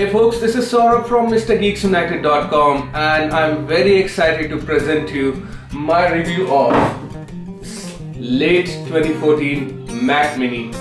Hey folks, this is Saurabh from MrGeeksUnited.com and I'm very excited to present to you my review of late 2014 Mac Mini.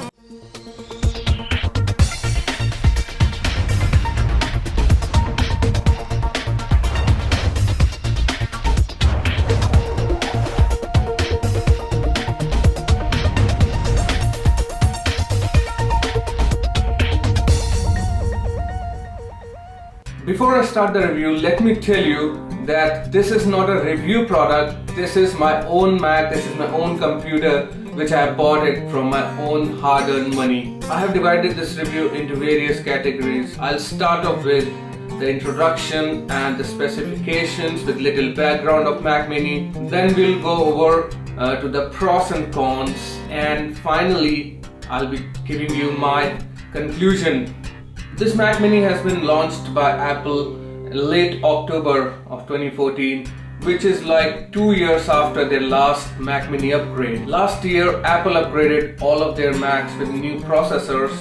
Before I start the review, let me tell you that this is not a review product. This is my own Mac, this is my own computer which I have bought it from my own hard-earned money. I have divided this review into various categories. I'll start off with the introduction and the specifications with little background of Mac Mini. Then we'll go over to the pros and cons, and finally I'll be giving you my conclusion. This Mac Mini has been launched by Apple late October of 2014, which is like 2 years after their last Mac Mini upgrade. Last year, Apple upgraded all of their Macs with new processors,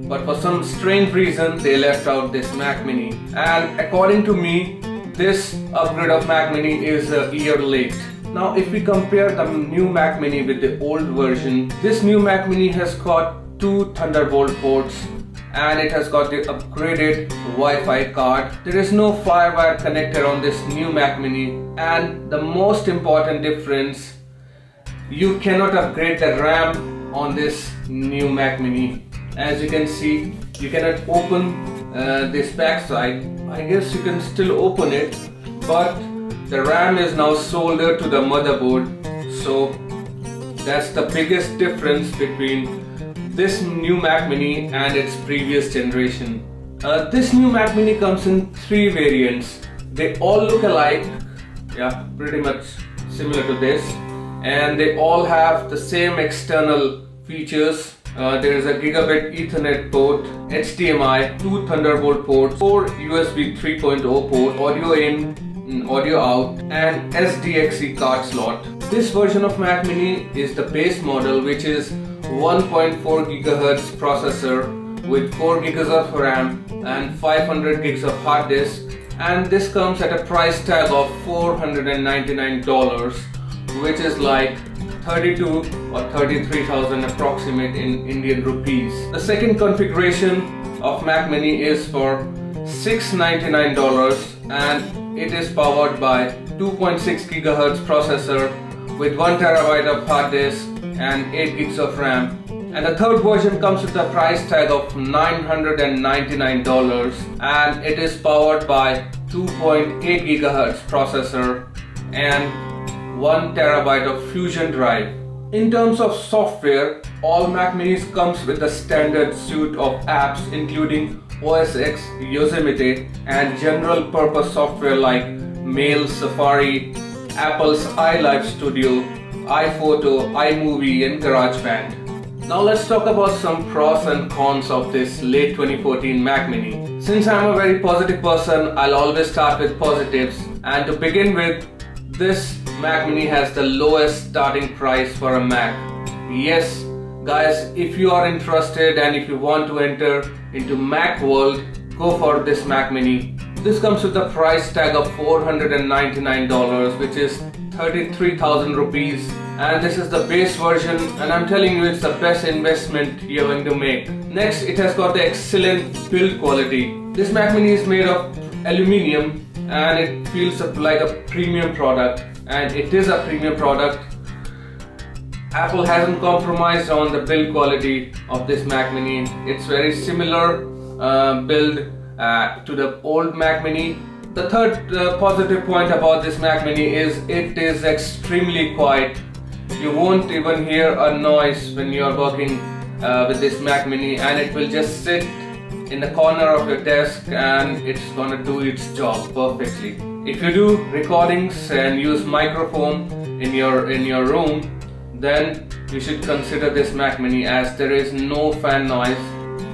but for some strange reason, they left out this Mac Mini. And according to me, this upgrade of Mac Mini is a year late. Now, if we compare the new Mac Mini with the old version, this new Mac Mini has got 2 Thunderbolt ports, and it has got the upgraded Wi-Fi card. There is no FireWire connector on this new Mac Mini, and the most important difference, you cannot upgrade the RAM on this new Mac Mini. As you can see, you cannot open this backside. I guess you can still open it, but the RAM is now soldered to the motherboard, so that's the biggest difference between this new Mac Mini and its previous generation. This new Mac Mini comes in 3 variants. They all look alike, yeah, pretty much similar to this, and they all have the same external features. There is a Gigabit Ethernet port, HDMI, 2 Thunderbolt ports, 4 USB 3.0 port, audio in, audio out, and SDXC card slot. This version of Mac Mini is the base model, which is 1.4 GHz processor with 4 GB of RAM and 500 gigs of hard disk, and this comes at a price tag of $499, which is like 32 or 33,000 approximate in Indian rupees. The second configuration of Mac Mini is for $699, and it is powered by 2.6 GHz processor with 1 TB of hard disk and 8 gigs of RAM. And the third version comes with a price tag of $999, and it is powered by 2.8 GHz processor and 1 TB of Fusion drive. In terms of software, all Mac Minis comes with a standard suite of apps including OS X, Yosemite, and general purpose software like Mail, Safari, Apple's iLife Studio, iPhoto, iMovie, and GarageBand. Now let's talk about some pros and cons of this late 2014 Mac Mini. Since I'm a very positive person, I'll always start with positives. And to begin with, this Mac Mini has the lowest starting price for a Mac. Yes, guys, if you are interested and if you want to enter into Mac world, go for this Mac Mini. This comes with a price tag of $499, which is 33,000 rupees, and this is the base version, and I'm telling you, it's the best investment you're going to make. Next, it has got the excellent build quality. This Mac Mini is made of aluminium and it feels like a premium product, and it is a premium product. Apple hasn't compromised on the build quality of this Mac Mini. It's very similar build to the old Mac Mini. The third positive point about this Mac Mini is it is extremely quiet. You won't even hear a noise when you are working with this Mac Mini, and it will just sit in the corner of your desk and it's gonna do its job perfectly. If you do recordings and use microphone in your room, then you should consider this Mac Mini, as there is no fan noise.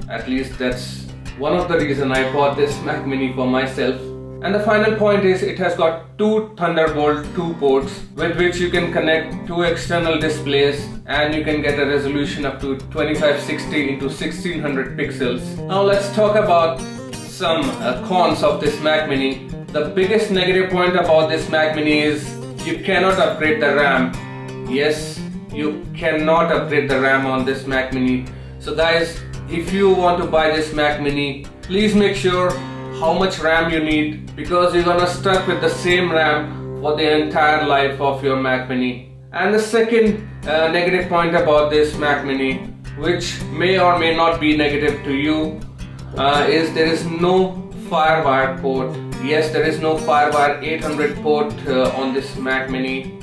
At least that's one of the reasons I bought this Mac Mini for myself. And the final point is it has got 2 Thunderbolt 2 ports with which you can connect 2 external displays, and you can get a resolution up to 2560 into 1600 pixels. Now let's talk about some cons of this Mac Mini. The biggest negative point about this Mac Mini is you cannot upgrade the RAM. Yes, you cannot upgrade the RAM on this Mac Mini. So guys, if you want to buy this Mac Mini, please make sure how much RAM you need, because you're gonna stuck with the same RAM for the entire life of your Mac Mini. And the second negative point about this Mac Mini, which may or may not be negative to you, is there is no FireWire port. Yes, there is no FireWire 800 port on this Mac Mini.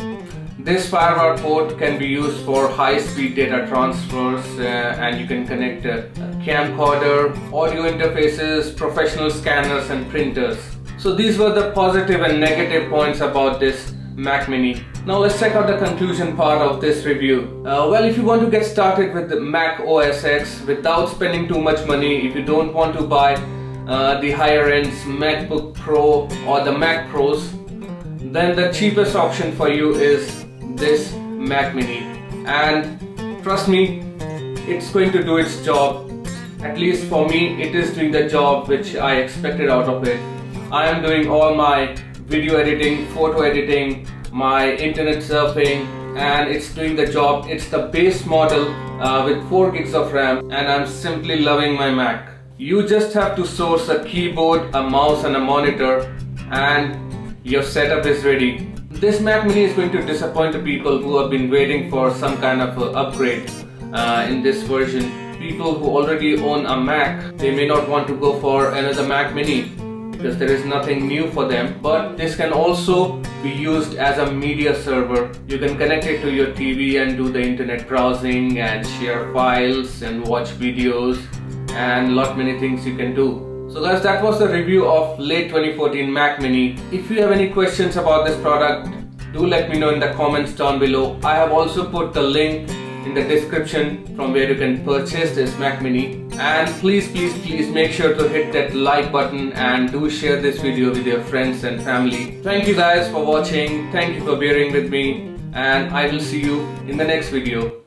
This FireWire port can be used for high-speed data transfers, and you can connect a camcorder, audio interfaces, professional scanners and printers. So these were the positive and negative points about this Mac Mini. Now let's check out the conclusion part of this review. Well, if you want to get started with the Mac OS X without spending too much money, if you don't want to buy the higher ends MacBook Pro or the Mac Pros, then the cheapest option for you is this Mac Mini. And trust me, it's going to do its job. At least for me, it is doing the job which I expected out of it. I am doing all my video editing, photo editing, my internet surfing, and it's doing the job. It's the base model with 4 gigs of RAM, and I'm simply loving my Mac. You just have to source a keyboard, a mouse and a monitor, and your setup is ready. This Mac Mini is going to disappoint the people who have been waiting for some kind of upgrade in this version. People who already own a Mac, they may not want to go for another Mac Mini because there is nothing new for them. But this can also be used as a media server. You can connect it to your TV and do the internet browsing and share files and watch videos and lot many things you can do. So guys, that was the review of late 2014 Mac Mini. If you have any questions about this product, do let me know in the comments down below. I have also put the link in the description from where you can purchase this Mac Mini. And please make sure to hit that like button and do share this video with your friends and family. Thank you guys for watching. Thank you for bearing with me, and I will see you in the next video.